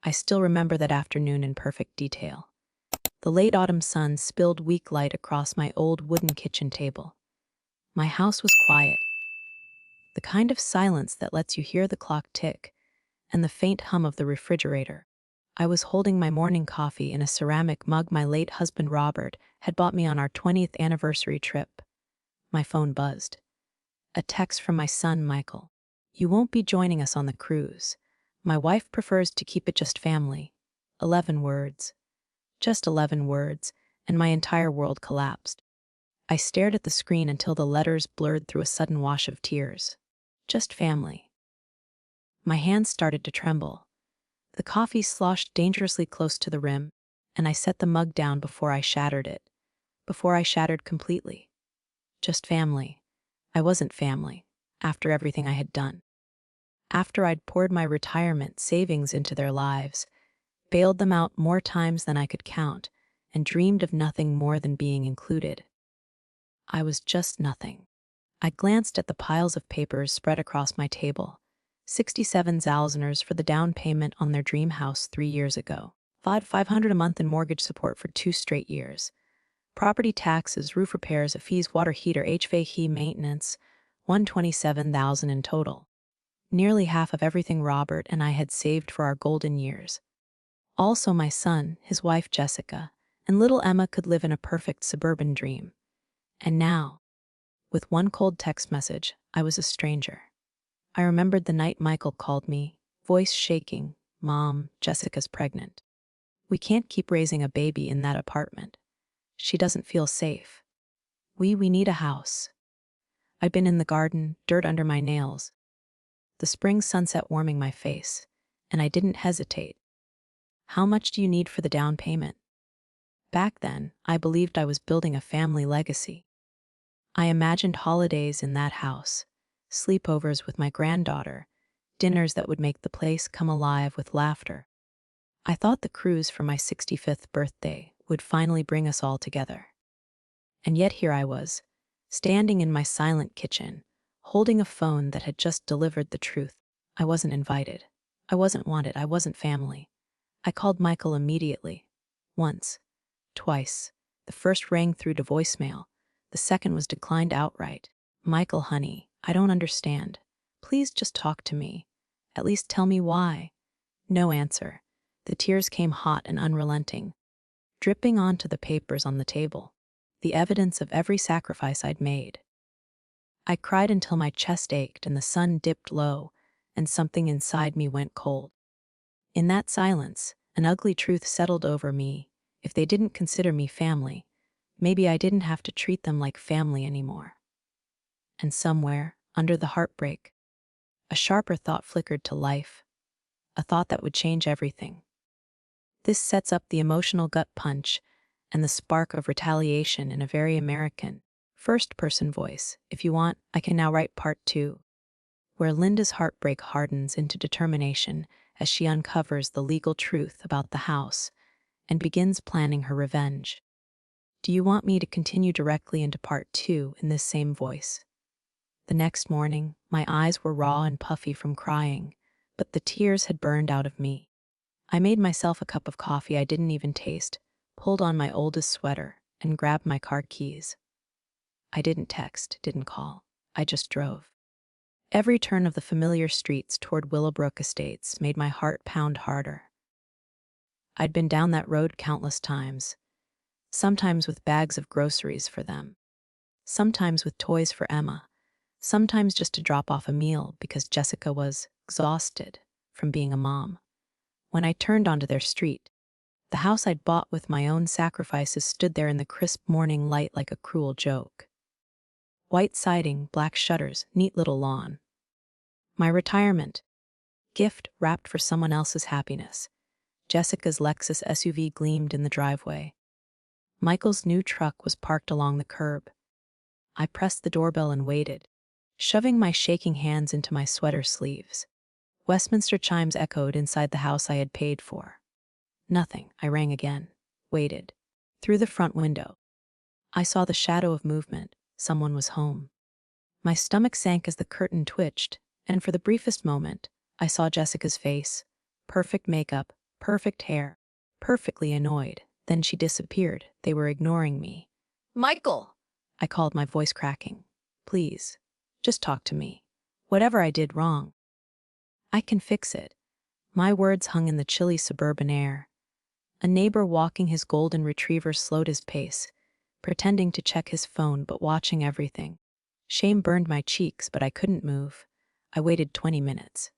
I still remember that afternoon in perfect detail. The late autumn sun spilled weak light across my old wooden kitchen table. My house was quiet, the kind of silence that lets you hear the clock tick and the faint hum of the refrigerator. I was holding my morning coffee in a ceramic mug my late husband Robert had bought me on our 20th anniversary trip. My phone buzzed. A text from my son Michael. "You won't be joining us on the cruise. My wife prefers to keep it just family." 11 words. Just 11 words, and my entire world collapsed. I stared at the screen until the letters blurred through a sudden wash of tears. Just family. My hands started to tremble. The coffee sloshed dangerously close to the rim, and I set the mug down before I shattered it. Before I shattered completely. Just family. I wasn't family, after everything I had done. After I'd poured my retirement savings into their lives, bailed them out more times than I could count, and dreamed of nothing more than being included. I was just nothing. I glanced at the piles of papers spread across my table. 67 Zalzerners for the down payment on their dream house 3 years ago. $500 a month in mortgage support for 2 straight years. Property taxes, roof repairs, fees, water heater, HVAC maintenance, $127,000 in total. Nearly half of everything Robert and I had saved for our golden years. Also my son, his wife Jessica, and little Emma could live in a perfect suburban dream. And now, with one cold text message, I was a stranger. I remembered the night Michael called me, voice shaking, "Mom, Jessica's pregnant. We can't keep raising a baby in that apartment. She doesn't feel safe. We need a house." I'd been in the garden, dirt under my nails, the spring sunset warming my face, and I didn't hesitate. "How much do you need for the down payment?" Back then, I believed I was building a family legacy. I imagined holidays in that house, sleepovers with my granddaughter, dinners that would make the place come alive with laughter. I thought the cruise for my 65th birthday would finally bring us all together. And yet here I was, standing in my silent kitchen, holding a phone that had just delivered the truth. I wasn't invited. I wasn't wanted. I wasn't family. I called Michael immediately. Once. Twice. The first rang through to voicemail. The second was declined outright. "Michael, honey, I don't understand. Please just talk to me. At least tell me why." No answer. The tears came hot and unrelenting, dripping onto the papers on the table, the evidence of every sacrifice I'd made. I cried until my chest ached and the sun dipped low, and something inside me went cold. In that silence, an ugly truth settled over me. If they didn't consider me family, maybe I didn't have to treat them like family anymore. And somewhere, under the heartbreak, a sharper thought flickered to life, a thought that would change everything. This sets up the emotional gut punch and the spark of retaliation in a very American, first-person voice. If you want, I can now write part 2, where Linda's heartbreak hardens into determination as she uncovers the legal truth about the house and begins planning her revenge. Do you want me to continue directly into part 2 in this same voice? The next morning, my eyes were raw and puffy from crying, but the tears had burned out of me. I made myself a cup of coffee I didn't even taste, pulled on my oldest sweater, and grabbed my car keys. I didn't text, didn't call. I just drove. Every turn of the familiar streets toward Willowbrook Estates made my heart pound harder. I'd been down that road countless times, sometimes with bags of groceries for them, sometimes with toys for Emma, sometimes just to drop off a meal because Jessica was exhausted from being a mom. When I turned onto their street, the house I'd bought with my own sacrifices stood there in the crisp morning light like a cruel joke. White siding, black shutters, neat little lawn. My retirement gift wrapped for someone else's happiness. Jessica's Lexus SUV gleamed in the driveway. Michael's new truck was parked along the curb. I pressed the doorbell and waited, shoving my shaking hands into my sweater sleeves. Westminster chimes echoed inside the house I had paid for. Nothing. I rang again, waited. Through the front window, I saw the shadow of movement. Someone was home. My stomach sank as the curtain twitched, and for the briefest moment, I saw Jessica's face. Perfect makeup, perfect hair, perfectly annoyed. Then she disappeared. They were ignoring me. Michael! I called, my voice cracking. Please, just talk to me. Whatever I did wrong, I can fix it. My words hung in the chilly suburban air. A neighbor walking his golden retriever slowed his pace, pretending to check his phone but watching everything. Shame burned my cheeks, but I couldn't move. I waited 20 minutes.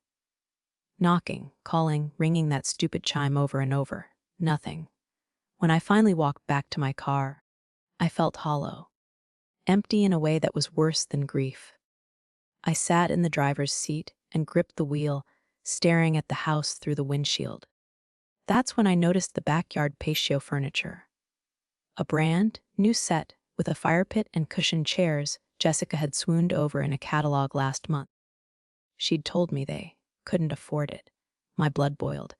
Knocking, calling, ringing that stupid chime over and over. Nothing. When I finally walked back to my car, I felt hollow. Empty in a way that was worse than grief. I sat in the driver's seat and gripped the wheel, staring at the house through the windshield. That's when I noticed the backyard patio furniture. A brand new set with a fire pit and cushioned chairs Jessica had swooned over in a catalog last month. She'd told me they couldn't afford it. My blood boiled.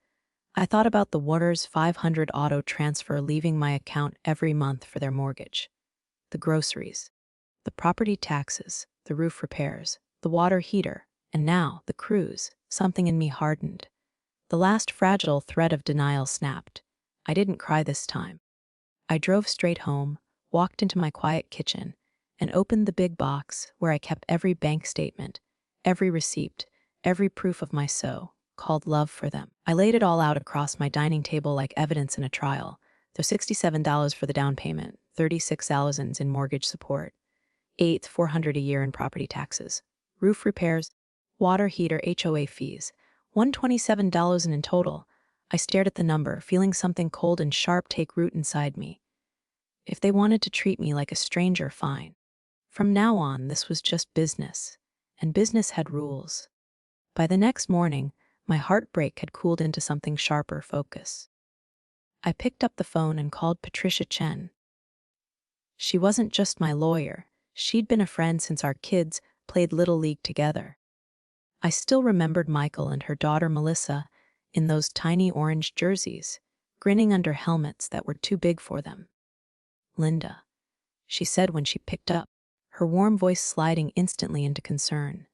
I thought about the Waters 500 auto transfer leaving my account every month for their mortgage, the groceries, the property taxes, the roof repairs, the water heater, and now the cruise. Something in me hardened. The last fragile thread of denial snapped. I didn't cry this time. I drove straight home, walked into my quiet kitchen, and opened the big box where I kept every bank statement, every receipt, every proof of my so-called love for them. I laid it all out across my dining table like evidence in a trial. There's $67 for the down payment, $36,000 in mortgage support, $400 a year in property taxes, roof repairs, water heater, HOA fees, $127 in total. I stared at the number, feeling something cold and sharp take root inside me. If they wanted to treat me like a stranger, fine. From now on, this was just business, and business had rules. By the next morning, my heartbreak had cooled into something sharper focus. I picked up the phone and called Patricia Chen. She wasn't just my lawyer. She'd been a friend since our kids played Little League together. I still remembered Michael and her daughter Melissa in those tiny orange jerseys, grinning under helmets that were too big for them. Linda, she said when she picked up, her warm voice sliding instantly into concern.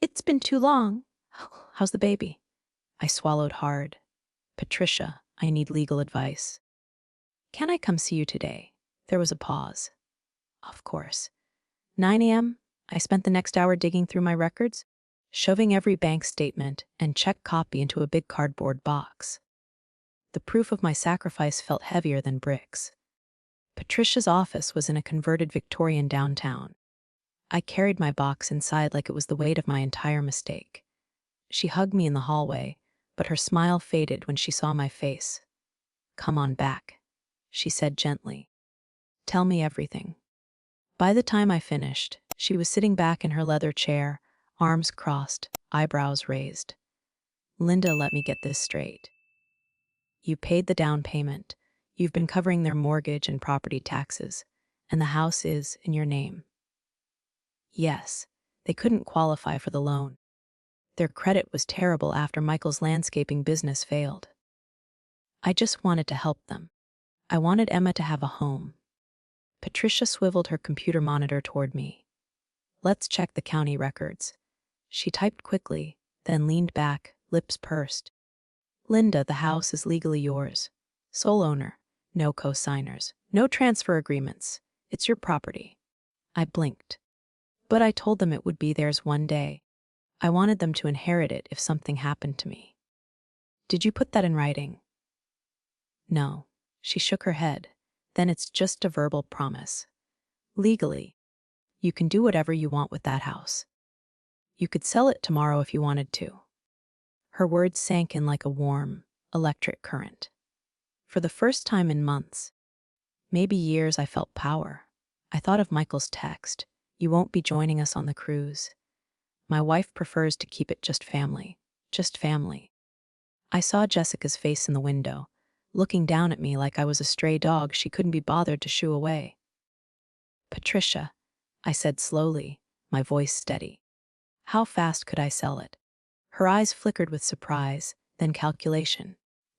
It's been too long. How's the baby? I swallowed hard. Patricia, I need legal advice. Can I come see you today? There was a pause. Of course. 9 a.m., I spent the next hour digging through my records, shoving every bank statement and check copy into a big cardboard box. The proof of my sacrifice felt heavier than bricks. Patricia's office was in a converted Victorian downtown. I carried my box inside like it was the weight of my entire mistake. She hugged me in the hallway, but her smile faded when she saw my face. Come on back, she said gently. Tell me everything. By the time I finished, she was sitting back in her leather chair, arms crossed, eyebrows raised. Linda, let me get this straight. You paid the down payment. You've been covering their mortgage and property taxes, and the house is in your name. Yes, they couldn't qualify for the loan. Their credit was terrible after Michael's landscaping business failed. I just wanted to help them. I wanted Emma to have a home. Patricia swiveled her computer monitor toward me. Let's check the county records. She typed quickly, then leaned back, lips pursed. Linda, the house is legally yours. Sole owner, no co-signers, no transfer agreements. It's your property. I blinked. But I told them it would be theirs one day. I wanted them to inherit it if something happened to me. Did you put that in writing? No. She shook her head. Then it's just a verbal promise. Legally, you can do whatever you want with that house. You could sell it tomorrow if you wanted to. Her words sank in like a warm, electric current. For the first time in months, maybe years, I felt power. I thought of Michael's text. You won't be joining us on the cruise. My wife prefers to keep it just family. Just family. I saw Jessica's face in the window, looking down at me like I was a stray dog she couldn't be bothered to shoo away. Patricia, I said slowly, my voice steady. How fast could I sell it? Her eyes flickered with surprise, then calculation.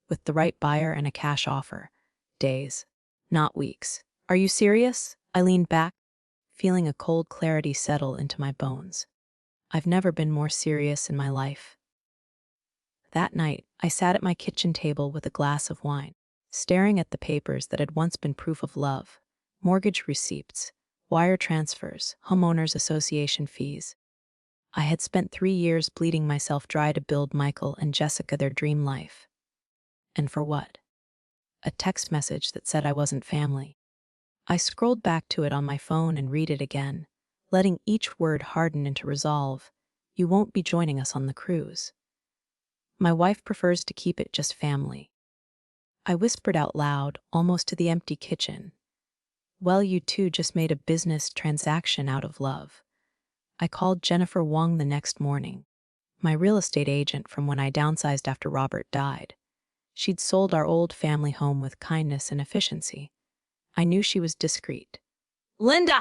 With the right buyer and a cash offer. Days, not weeks. Are you serious? I leaned back, feeling a cold clarity settle into my bones. I've never been more serious in my life. That night, I sat at my kitchen table with a glass of wine, staring at the papers that had once been proof of love: mortgage receipts, wire transfers, homeowners association fees. I had spent 3 years bleeding myself dry to build Michael and Jessica their dream life. And for what? A text message that said I wasn't family. I scrolled back to it on my phone and read it again, letting each word harden into resolve. You won't be joining us on the cruise. My wife prefers to keep it just family. I whispered out loud, almost to the empty kitchen. Well, you two just made a business transaction out of love. I called Jennifer Wong the next morning, my real estate agent from when I downsized after Robert died. She'd sold our old family home with kindness and efficiency. I knew she was discreet. Linda!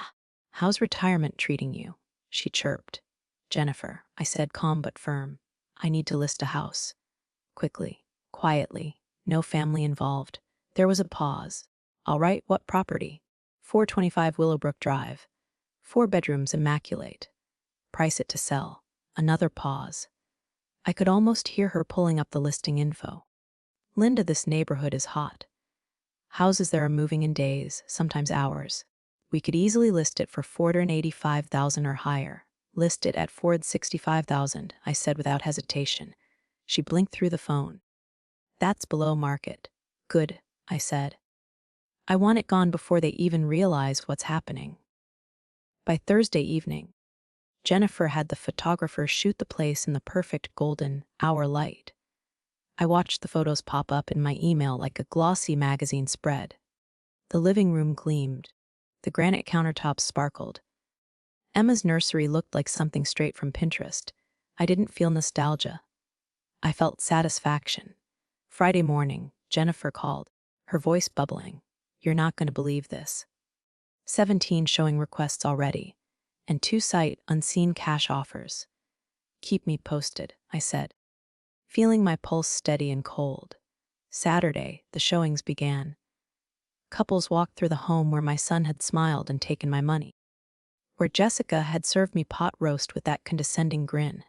How's retirement treating you? She chirped. Jennifer, I said, calm but firm. I need to list a house. Quickly, quietly, no family involved. There was a pause. All right, what property? 425 Willowbrook Drive. 4 bedrooms, immaculate. Price it to sell. Another pause. I could almost hear her pulling up the listing info. Linda, this neighborhood is hot. Houses there are moving in days, sometimes hours. We could easily list it for $485,000 or higher. List it at $465,000, I said without hesitation. She blinked through the phone. That's below market. Good, I said. I want it gone before they even realize what's happening. By Thursday evening, Jennifer had the photographer shoot the place in the perfect golden hour light. I watched the photos pop up in my email like a glossy magazine spread. The living room gleamed. The granite countertops sparkled. Emma's nursery looked like something straight from Pinterest. I didn't feel nostalgia. I felt satisfaction. Friday morning, Jennifer called, her voice bubbling. You're not going to believe this. 17 showing requests already, and 2 sight unseen cash offers. Keep me posted, I said, feeling my pulse steady and cold. Saturday, the showings began. Couples walked through the home where my son had smiled and taken my money, where Jessica had served me pot roast with that condescending grin.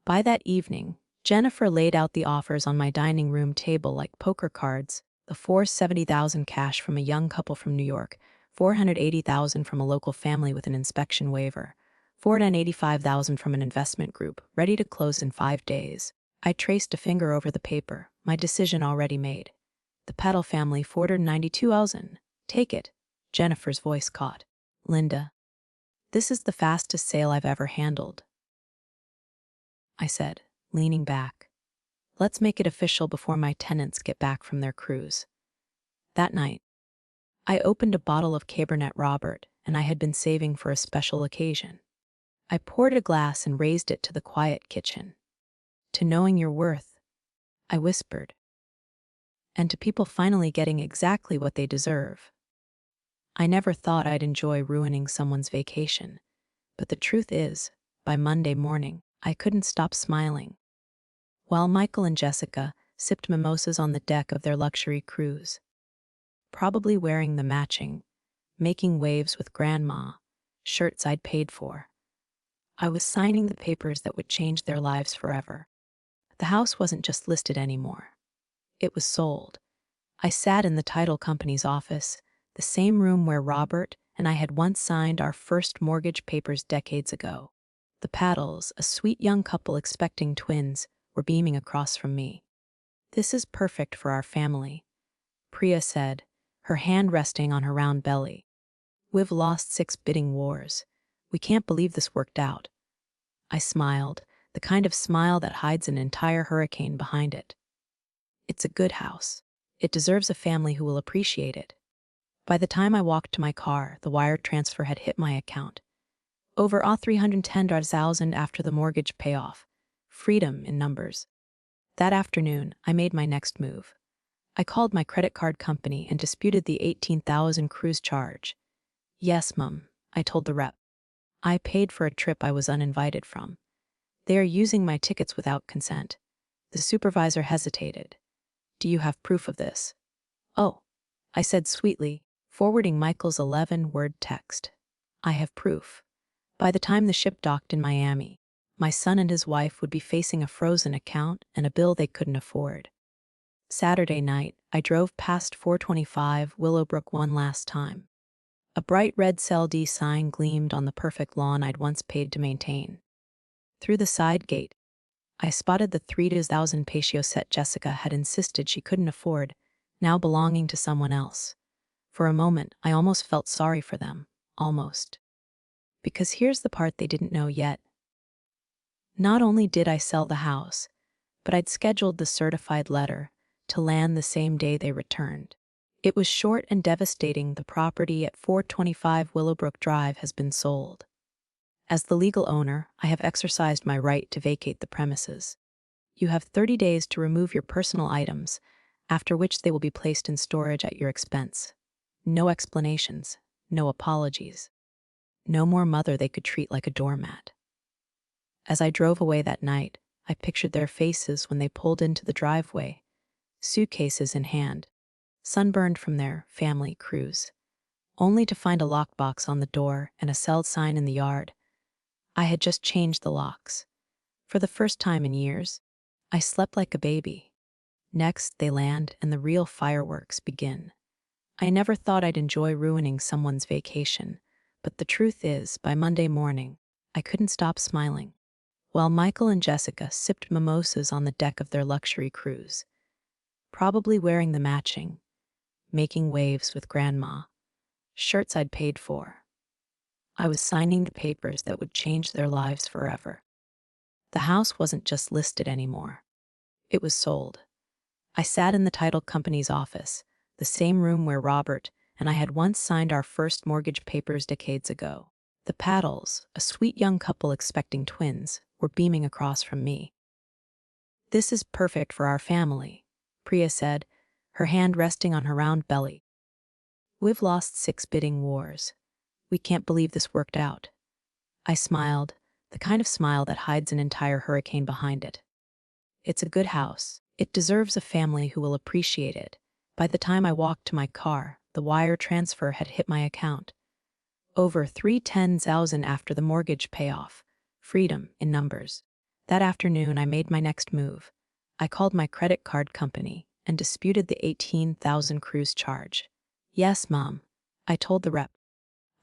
By that evening, Jennifer laid out the offers on my dining room table like poker cards: the $470,000 cash from a young couple from New York, $480,000 from a local family with an inspection waiver, $485,000 from an investment group, ready to close in 5 days. I traced a finger over the paper, my decision already made. The Petal family, $492,000. Take it. Jennifer's voice caught. Linda, this is the fastest sale I've ever handled, I said, leaning back. Let's make it official before my tenants get back from their cruise. That night, I opened a bottle of Cabernet Robert, and I had been saving for a special occasion. I poured a glass and raised it to the quiet kitchen. To knowing your worth, I whispered, and to people finally getting exactly what they deserve. I never thought I'd enjoy ruining someone's vacation, but the truth is, by Monday morning, I couldn't stop smiling. While Michael and Jessica sipped mimosas on the deck of their luxury cruise, probably wearing the matching "Making Waves with Grandma" shirts I'd paid for, I was signing the papers that would change their lives forever. The house wasn't just listed anymore. It was sold. I sat in the title company's office, the same room where Robert and I had once signed our first mortgage papers decades ago. The Paddles, a sweet young couple expecting twins, were beaming across from me. This is perfect for our family, Priya said, her hand resting on her round belly. We've lost 6 bidding wars. We can't believe this worked out. I smiled, the kind of smile that hides an entire hurricane behind it. It's a good house. It deserves a family who will appreciate it. By the time I walked to my car, the wire transfer had hit my account. Over $310,000 after the mortgage payoff. Freedom in numbers. That afternoon, I made my next move. I called my credit card company and disputed the $18,000 cruise charge. Yes, Mum, I told the rep. I paid for a trip I was uninvited from. They are using my tickets without consent. The supervisor hesitated. Do you have proof of this? Oh, I said sweetly, forwarding Michael's 11-word text. I have proof. By the time the ship docked in Miami, My son and his wife would be facing a frozen account and a bill they couldn't afford. Saturday night, I drove past 425 Willowbrook one last time. A bright red CLD sign gleamed on the perfect lawn I'd once paid to maintain. Through the side gate, I spotted the 3,000 peso set Jessica had insisted she couldn't afford, now belonging to someone else. For a moment, I almost felt sorry for them. Almost. Because here's the part they didn't know yet. Not only did I sell the house, but I'd scheduled the certified letter to land the same day they returned. It was short and devastating. The property at 425 Willowbrook Drive has been sold. As the legal owner, I have exercised my right to vacate the premises. You have 30 days to remove your personal items, after which they will be placed in storage at your expense. No explanations, no apologies. No more mother they could treat like a doormat. As I drove away that night, I pictured their faces when they pulled into the driveway, suitcases in hand, sunburned from their family cruise, only to find a lockbox on the door and a sell sign in the yard. I had just changed the locks. For the first time in years, I slept like a baby. Next, they land and the real fireworks begin. I never thought I'd enjoy ruining someone's vacation, but the truth is, by Monday morning, I couldn't stop smiling. While Michael and Jessica sipped mimosas on the deck of their luxury cruise, probably wearing the matching, making waves with Grandma, shirts I'd paid for, I was signing the papers that would change their lives forever. The house wasn't just listed anymore. It was sold. I sat in the title company's office, the same room where Robert and I had once signed our first mortgage papers decades ago. The Paddles, a sweet young couple expecting twins, were beaming across from me. "This is perfect for our family," Priya said, her hand resting on her round belly. "We've lost 6 bidding wars. We can't believe this worked out." I smiled, the kind of smile that hides an entire hurricane behind it. "It's a good house. It deserves a family who will appreciate it." By the time I walked to my car, the wire transfer had hit my account. Over 310,000 after the mortgage payoff. Freedom in numbers. That afternoon, I made my next move. I called my credit card company and disputed the 18,000 cruise charge. "Yes, Mom," I told the rep.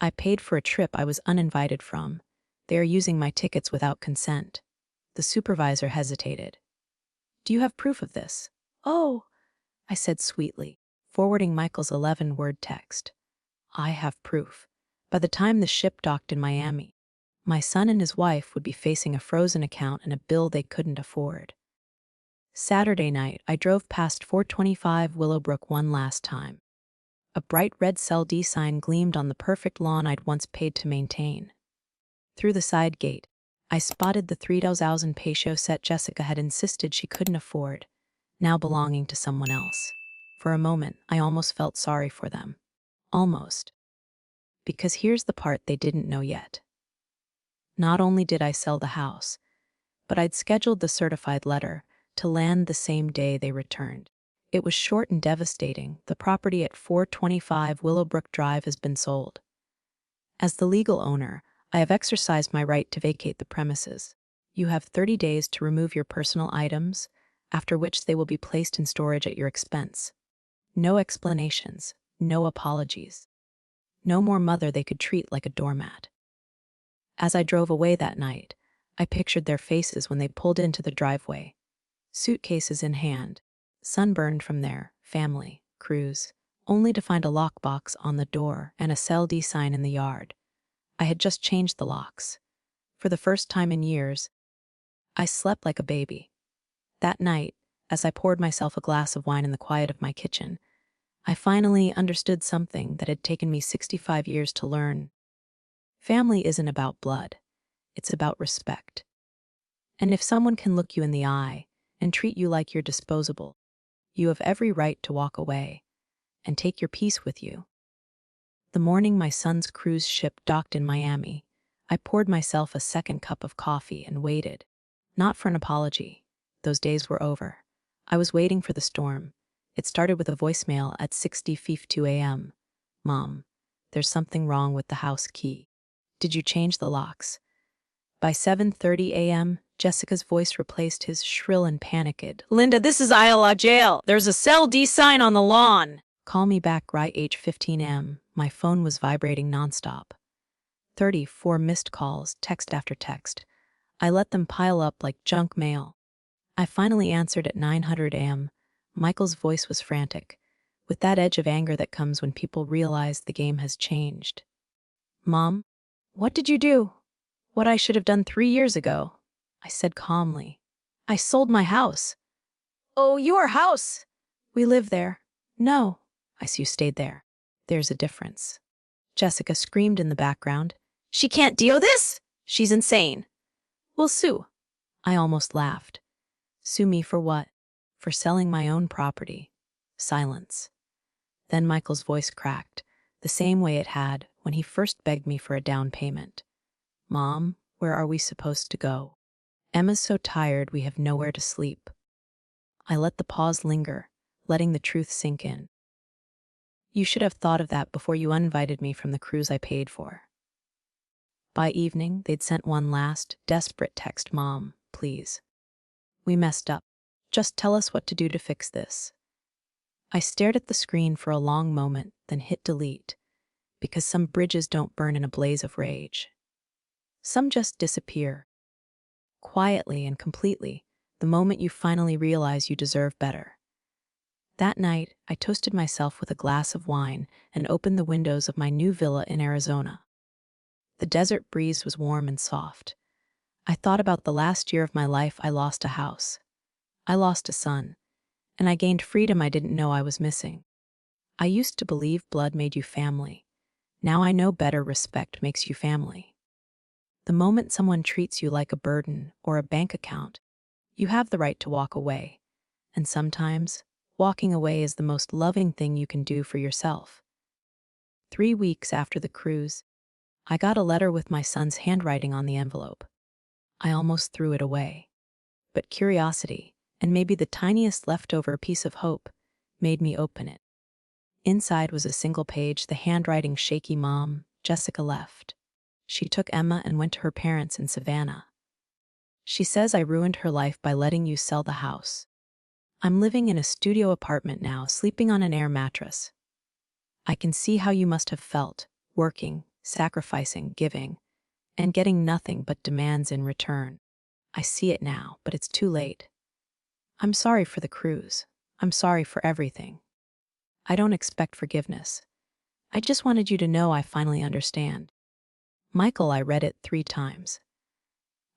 "I paid for a trip I was uninvited from. They are using my tickets without consent." The supervisor hesitated. "Do you have proof of this?" "Oh," I said sweetly, forwarding Michael's 11-word text. "I have proof." By the time the ship docked in Miami, my son and his wife would be facing a frozen account and a bill they couldn't afford. Saturday night, I drove past 425 Willowbrook one last time. A bright red CLD sign gleamed on the perfect lawn I'd once paid to maintain. Through the side gate, I spotted the 3,000 peso set Jessica had insisted she couldn't afford, now belonging to someone else. For a moment, I almost felt sorry for them. Almost. Because here's the part they didn't know yet. Not only did I sell the house, but I'd scheduled the certified letter to land the same day they returned. It was short and devastating. The property at 425 Willowbrook Drive has been sold. As the legal owner, I have exercised my right to vacate the premises. You have 30 days to remove your personal items, after which they will be placed in storage at your expense. No explanations, no apologies. No more mother they could treat like a doormat. As I drove away that night, I pictured their faces when they pulled into the driveway, suitcases in hand, sunburned from their family cruise, only to find a lockbox on the door and a CLD sign in the yard. I had just changed the locks. For the first time in years, I slept like a baby. That night, as I poured myself a glass of wine in the quiet of my kitchen, I finally understood something that had taken me 65 years to learn. Family isn't about blood. It's about respect. And if someone can look you in the eye and treat you like you're disposable, you have every right to walk away and take your peace with you. The morning my son's cruise ship docked in Miami, I poured myself a second cup of coffee and waited. Not for an apology. Those days were over. I was waiting for the storm. It started with a voicemail at 6:52 a.m. "Mom, there's something wrong with the house key. Did you change the locks?" By 7:30 a.m., Jessica's voice replaced his shrill and panicked. Linda, this is Iowa jail. There's a cell D sign on the lawn. Call me back right age 15 m. My phone was vibrating nonstop. 34 missed calls, text after text. I let them pile up like junk mail. I finally answered at 900 a.m. Michael's voice was frantic, with that edge of anger that comes when people realize the game has changed. Mom, what did you do? What I should have done 3 years ago, I said calmly. I sold my house. Oh, your house? We live there. No, I see you stayed there. There's a difference. Jessica screamed in the background. She can't do this! She's insane. We'll sue. I almost laughed. Sue me for what? For selling my own property. Silence. Then Michael's voice cracked, the same way it had when he first begged me for a down payment. Mom, where are we supposed to go? Emma's so tired we have nowhere to sleep. I let the pause linger, letting the truth sink in. You should have thought of that before you uninvited me from the cruise I paid for. By evening, they'd sent one last, desperate text. Mom, please. We messed up. Just tell us what to do to fix this. I stared at the screen for a long moment, then hit delete, because some bridges don't burn in a blaze of rage. Some just disappear. Quietly and completely, the moment you finally realize you deserve better. That night, I toasted myself with a glass of wine and opened the windows of my new villa in Arizona. The desert breeze was warm and soft. I thought about the last year of my life. I lost a house. I lost a son. And I gained freedom I didn't know I was missing. I used to believe blood made you family. Now I know better. Respect makes you family. The moment someone treats you like a burden or a bank account, you have the right to walk away. And sometimes, walking away is the most loving thing you can do for yourself. 3 weeks after the cruise, I got a letter with my son's handwriting on the envelope. I almost threw it away. But curiosity, and maybe the tiniest leftover piece of hope, made me open it. Inside was a single page, the handwriting shaky. Mom, Jessica left. She took Emma and went to her parents in Savannah. She says I ruined her life by letting you sell the house. I'm living in a studio apartment now, sleeping on an air mattress. I can see how you must have felt, working, sacrificing, giving, and getting nothing but demands in return. I see it now, but it's too late. I'm sorry for the cruise. I'm sorry for everything. I don't expect forgiveness. I just wanted you to know I finally understand. Michael, I read it 3 times.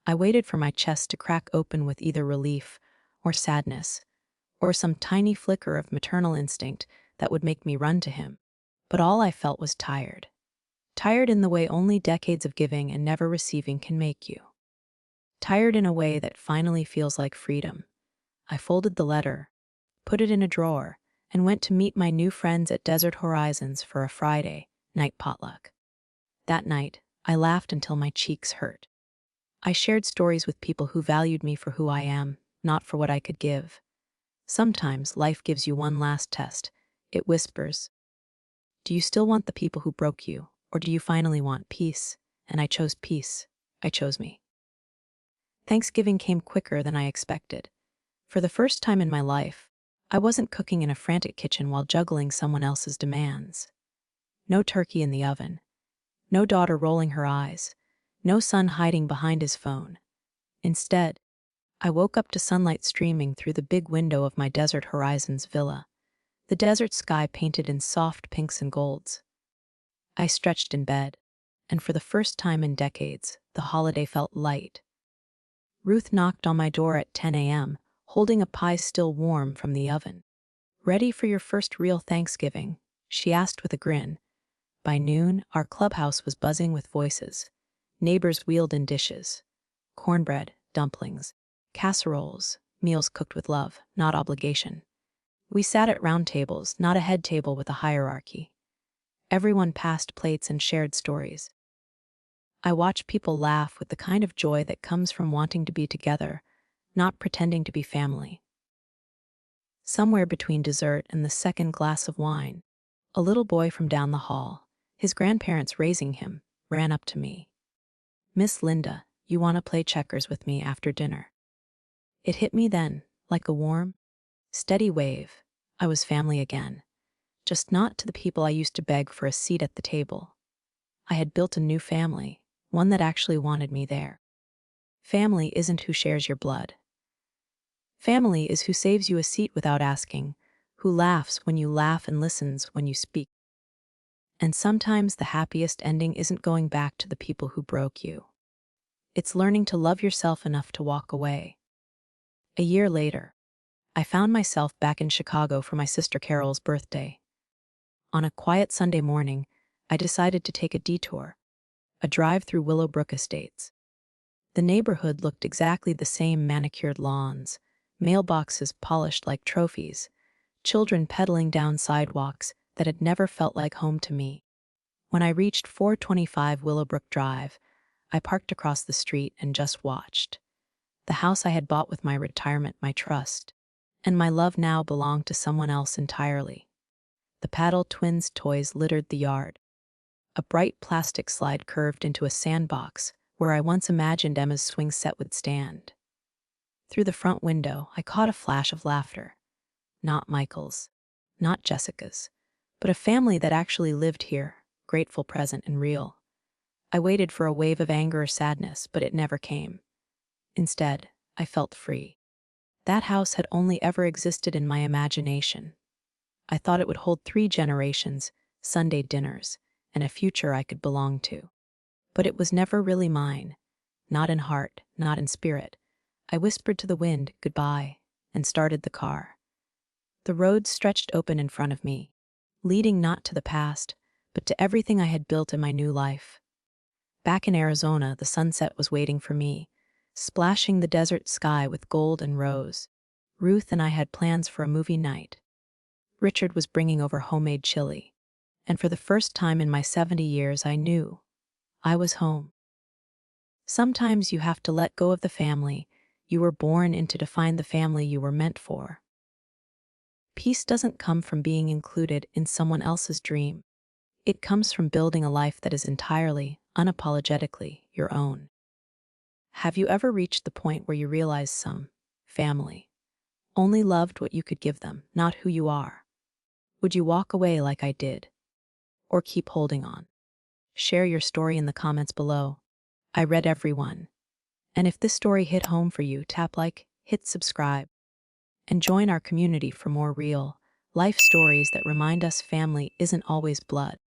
I waited for my chest to crack open with either relief or sadness, or some tiny flicker of maternal instinct that would make me run to him. But all I felt was tired. Tired in the way only decades of giving and never receiving can make you. Tired in a way that finally feels like freedom. I folded the letter, put it in a drawer, and went to meet my new friends at Desert Horizons for a Friday night potluck. That night, I laughed until my cheeks hurt. I shared stories with people who valued me for who I am, not for what I could give. Sometimes life gives you one last test. It whispers, do you still want the people who broke you, or do you finally want peace? And I chose peace. I chose me. Thanksgiving came quicker than I expected. For the first time in my life, I wasn't cooking in a frantic kitchen while juggling someone else's demands. No turkey in the oven. No daughter rolling her eyes. No son hiding behind his phone. Instead, I woke up to sunlight streaming through the big window of my Desert Horizons villa, the desert sky painted in soft pinks and golds. I stretched in bed, and for the first time in decades, the holiday felt light. Ruth knocked on my door at 10 a.m., holding a pie still warm from the oven. Ready for your first real Thanksgiving? She asked with a grin. By noon, our clubhouse was buzzing with voices. Neighbors wheeled in dishes. Cornbread, dumplings, casseroles, meals cooked with love, not obligation. We sat at round tables, not a head table with a hierarchy. Everyone passed plates and shared stories. I watched people laugh with the kind of joy that comes from wanting to be together, not pretending to be family. Somewhere between dessert and the second glass of wine, a little boy from down the hall, his grandparents raising him, ran up to me. Miss Linda, "You want to play checkers with me after dinner?" It hit me then, like a warm, steady wave. I was family again, just not to the people I used to beg for a seat at the table. I had built a new family, one that actually wanted me there. Family isn't who shares your blood. Family is who saves you a seat without asking, who laughs when you laugh and listens when you speak. And sometimes the happiest ending isn't going back to the people who broke you. It's learning to love yourself enough to walk away. A year later, I found myself back in Chicago for my sister Carol's birthday. On a quiet Sunday morning, I decided to take a detour, a drive through Willowbrook Estates. The neighborhood looked exactly the same: manicured lawns, mailboxes polished like trophies, children pedaling down sidewalks that had never felt like home to me. When I reached 425 Willowbrook Drive, I parked across the street and just watched. The house I had bought with my retirement, my trust, and my love now belonged to someone else entirely. The Paddle Twins toys littered the yard. A bright plastic slide curved into a sandbox where I once imagined Emma's swing set would stand. Through the front window, I caught a flash of laughter. Not Michael's, not Jessica's, but a family that actually lived here, grateful, present, and real. I waited for a wave of anger or sadness, but it never came. Instead, I felt free. That house had only ever existed in my imagination. I thought it would hold 3 generations, Sunday dinners, and a future I could belong to. But it was never really mine, not in heart, not in spirit. I whispered to the wind, "Goodbye," and started the car. The road stretched open in front of me, leading not to the past, but to everything I had built in my new life. Back in Arizona, the sunset was waiting for me, splashing the desert sky with gold and rose. Ruth and I had plans for a movie night. Richard was bringing over homemade chili, and for the first time in my 70 years, I knew I was home. Sometimes you have to let go of the family you were born into to find the family you were meant for. Peace doesn't come from being included in someone else's dream. It comes from building a life that is entirely, unapologetically your own. Have you ever reached the point where you realize some family only loved what you could give them, not who you are? Would you walk away like I did, or keep holding on? Share your story in the comments below. I read every one. And if this story hit home for you, tap like, hit subscribe, and join our community for more real life stories that remind us family isn't always blood.